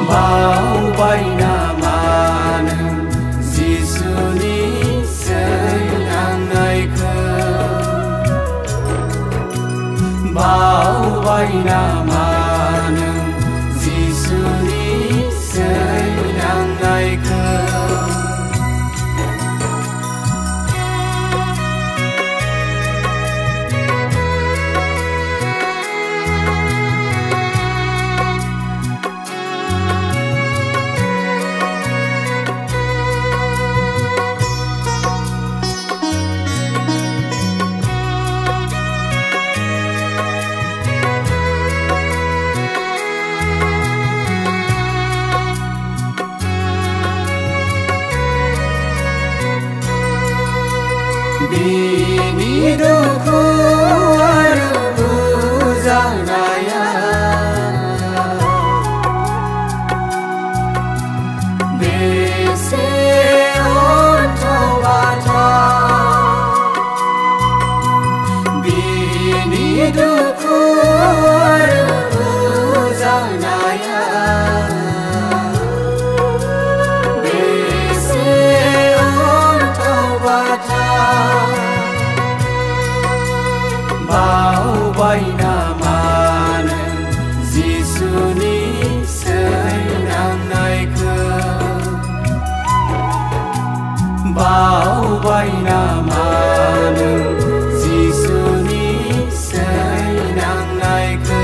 बावबाय नामा नों जिसुनि सैनांनायखौ बावबाय नामा नों जिसुनि सैनांनायखौ बिनि दुखु आरो बुजानाया बेसे अन्थाव बाथाव बिनि दुखु आरो बुजानाया बेसे अन्थाव बाथाव बावबाय नामा नों जिसुनि सैनांनायखौ बावबाय नामा नों जिसुनि सैनांनायखौ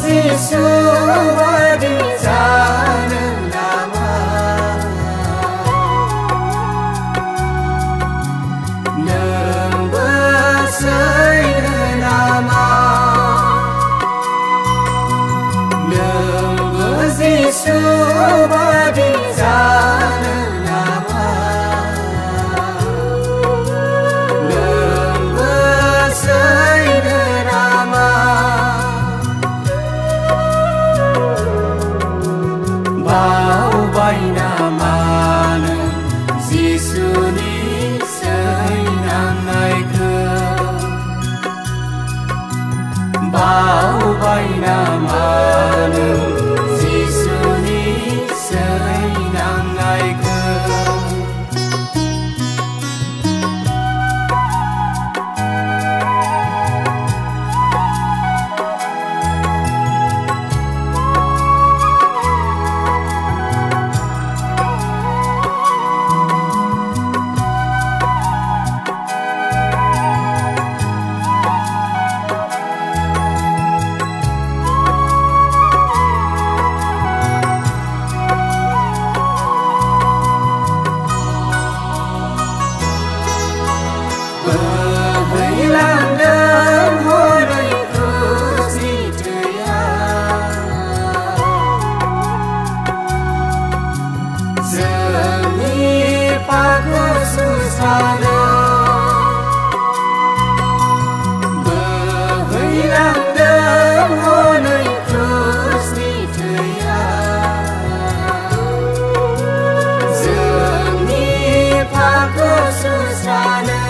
जिसु बादि जानो नामा नोंबो सैनो नामा नोंबो जिसु बादि जानो नामा नोंबो सैनो नामा बावबाय नामा नों जिसुनि सैनांनायखौ बावबाय नामा नों जिसुनि सैनांनायखौ बोहैलांदों हरै क्रुसनि थैया जोंनि पापखौ सुस्रांनो बोहैलांदों हरै क्रुसनि थैया जोंनि पापखौ सुस्रांनो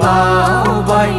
बावबाय